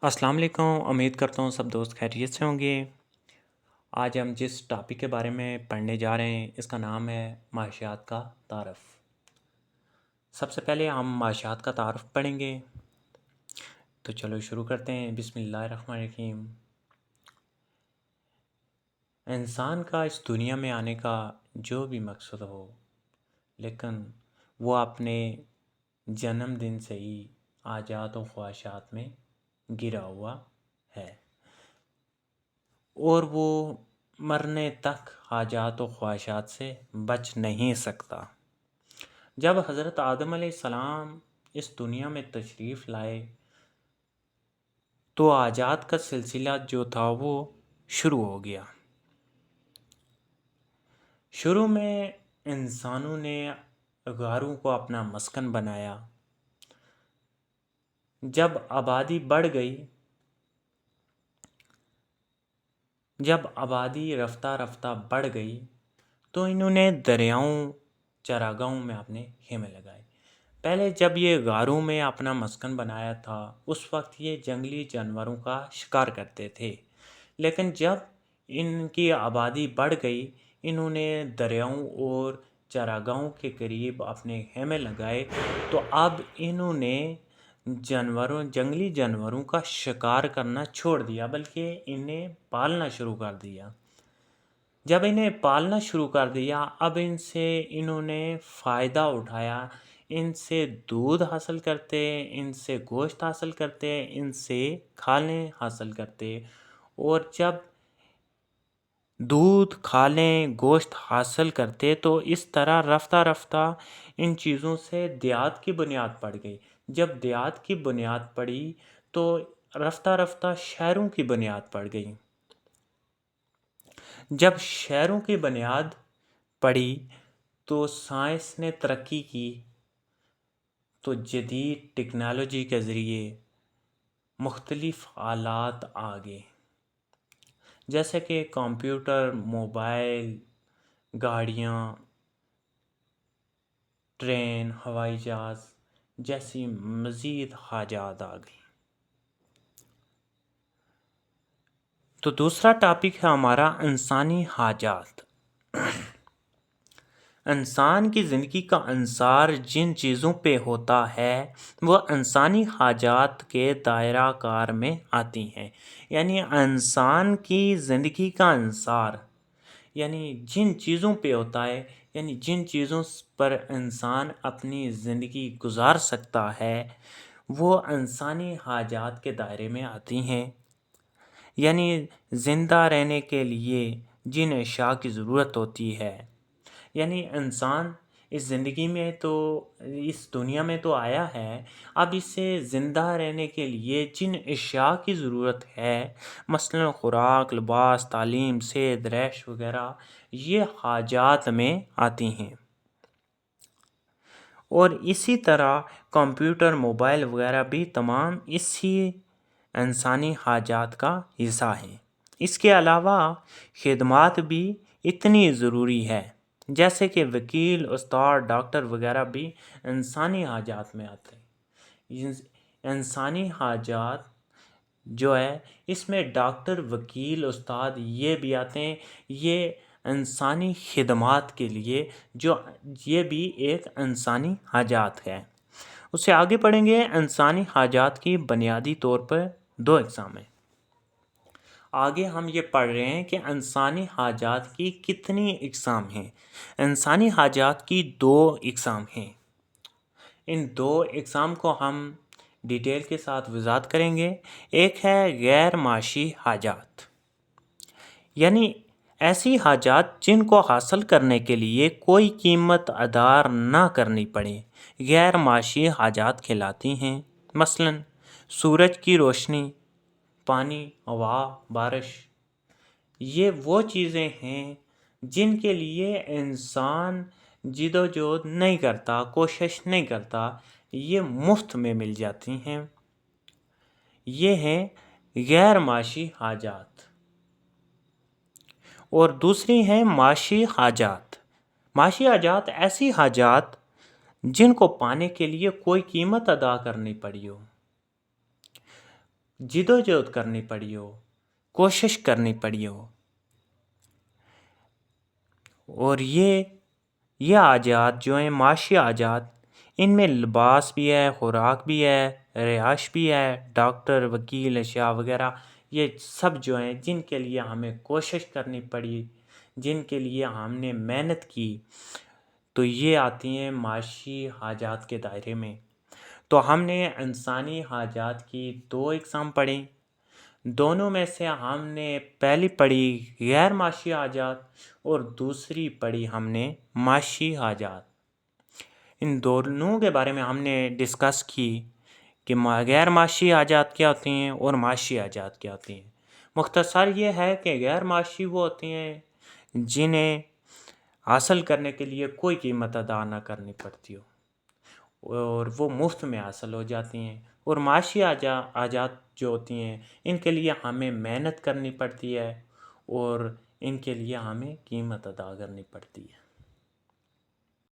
السلام علیکم، امید کرتا ہوں سب دوست خیریت سے ہوں گے۔ آج ہم جس ٹاپک کے بارے میں پڑھنے جا رہے ہیں اس کا نام ہے معاشیات کا تعارف۔ سب سے پہلے ہم معاشیات کا تعارف پڑھیں گے، تو چلو شروع کرتے ہیں۔ بسم اللہ الرحمن الرحیم۔ انسان کا اس دنیا میں آنے کا جو بھی مقصد ہو، لیکن وہ اپنے جنم دن سے ہی عادات و خواہشات میں گرا ہوا ہے، اور وہ مرنے تک حاجات و خواہشات سے بچ نہیں سکتا۔ جب حضرت آدم علیہ السلام اس دنیا میں تشریف لائے تو حاجات کا سلسلہ جو تھا وہ شروع ہو گیا۔ شروع میں انسانوں نے غاروں کو اپنا مسکن بنایا۔ جب آبادی بڑھ گئی، جب آبادی رفتہ رفتہ بڑھ گئی تو انہوں نے دریاؤں چراگاہوں میں اپنے خیمے لگائے۔ پہلے جب یہ غاروں میں اپنا مسکن بنایا تھا اس وقت یہ جنگلی جانوروں کا شکار کرتے تھے، لیکن جب ان کی آبادی بڑھ گئی انہوں نے دریاؤں اور چراگاہوں کے قریب اپنے خیمے لگائے، تو اب انہوں نے جنگلی جانوروں کا شکار کرنا چھوڑ دیا، بلکہ انہیں پالنا شروع کر دیا۔ جب انہیں پالنا شروع کر دیا اب ان سے انہوں نے فائدہ اٹھایا، ان سے دودھ حاصل کرتے، ان سے گوشت حاصل کرتے، ان سے کھالیں حاصل کرتے، اور جب دودھ کھالیں گوشت حاصل کرتے تو اس طرح رفتہ رفتہ ان چیزوں سے دیات کی بنیاد پڑ گئی۔ جب دیات کی بنیاد پڑی تو رفتہ رفتہ شہروں کی بنیاد پڑ گئی۔ جب شہروں کی بنیاد پڑی تو سائنس نے ترقی کی، تو جدید ٹیکنالوجی کے ذریعے مختلف آلات آگے، جیسے کہ کمپیوٹر، موبائل، گاڑیاں، ٹرین، ہوائی جہاز جیسی مزید حاجات آ گئی۔ تو دوسرا ٹاپک ہے ہمارا انسانی حاجات۔ انسان کی زندگی کا انحصار جن چیزوں پہ ہوتا ہے وہ انسانی حاجات کے دائرہ کار میں آتی ہیں، یعنی انسان کی زندگی کا انحصار یعنی جن چیزوں پہ ہوتا ہے، یعنی جن چیزوں پر انسان اپنی زندگی گزار سکتا ہے وہ انسانی حاجات کے دائرے میں آتی ہیں۔ یعنی زندہ رہنے کے لیے جن اشیاء کی ضرورت ہوتی ہے، یعنی انسان اس زندگی میں تو اس دنیا میں تو آیا ہے، اب اسے زندہ رہنے کے لیے جن اشیاء کی ضرورت ہے، مثلا خوراک، لباس، تعلیم، صحت، رہائش وغیرہ، یہ حاجات میں آتی ہیں۔ اور اسی طرح کمپیوٹر، موبائل وغیرہ بھی تمام اسی انسانی حاجات کا حصہ ہیں۔ اس کے علاوہ خدمات بھی اتنی ضروری ہے، جیسے کہ وکیل، استاد، ڈاکٹر وغیرہ بھی انسانی حاجات میں آتے ہیں۔ انسانی حاجات جو ہے اس میں ڈاکٹر، وکیل، استاد یہ بھی آتے ہیں، یہ انسانی خدمات کے لیے جو یہ بھی ایک انسانی حاجات ہے۔ اس سے آگے پڑھیں گے انسانی حاجات کی بنیادی طور پر دو اقسام ہیں۔ آگے ہم یہ پڑھ رہے ہیں کہ انسانی حاجات کی کتنی اقسام ہیں۔ انسانی حاجات کی دو اقسام ہیں۔ ان دو اقسام کو ہم ڈیٹیل کے ساتھ وضاحت کریں گے۔ ایک ہے غیر معاشی حاجات، یعنی ایسی حاجات جن کو حاصل کرنے کے لیے کوئی قیمت ادا نہ کرنی پڑے، غیر معاشی حاجات کہلاتی ہیں۔ مثلا سورج کی روشنی، پانی، ہوا، بارش، یہ وہ چیزیں ہیں جن کے لیے انسان جدوجہد نہیں کرتا، کوشش نہیں کرتا، یہ مفت میں مل جاتی ہیں۔ یہ ہیں غیر معاشی حاجات۔ اور دوسری ہیں معاشی حاجات۔ معاشی حاجات ایسی حاجات جن کو پانے کے لیے کوئی قیمت ادا کرنی پڑی ہو۔ جد و جہد کرنی پڑی ہو، کوشش کرنی پڑی ہو، اور یہ حاجات جو ہیں معاشی حاجات، ان میں لباس بھی ہے، خوراک بھی ہے، رہائش بھی ہے، ڈاکٹر، وکیل، اشیاء وغیرہ، یہ سب جو ہیں جن کے لیے ہمیں کوشش کرنی پڑی، جن کے لیے ہم نے محنت کی، تو یہ آتی ہیں معاشی حاجات کے دائرے میں۔ تو ہم نے انسانی حاجات کی دو اقسام پڑھی، دونوں میں سے ہم نے پہلی پڑھی غیر معاشی حاجات اور دوسری پڑھی ہم نے معاشی حاجات۔ ان دونوں کے بارے میں ہم نے ڈسکس کی کہ غیر معاشی حاجات کیا ہوتی ہیں اور معاشی حاجات کیا ہوتی ہیں۔ مختصر یہ ہے کہ غیر معاشی وہ ہوتی ہیں جنہیں حاصل کرنے کے لیے کوئی قیمت ادا نہ کرنی پڑتی ہو اور وہ مفت میں حاصل ہو جاتی ہیں، اور معاشی حاجات جو ہوتی ہیں ان کے لیے ہمیں محنت کرنی پڑتی ہے اور ان کے لیے ہمیں قیمت ادا کرنی پڑتی ہے۔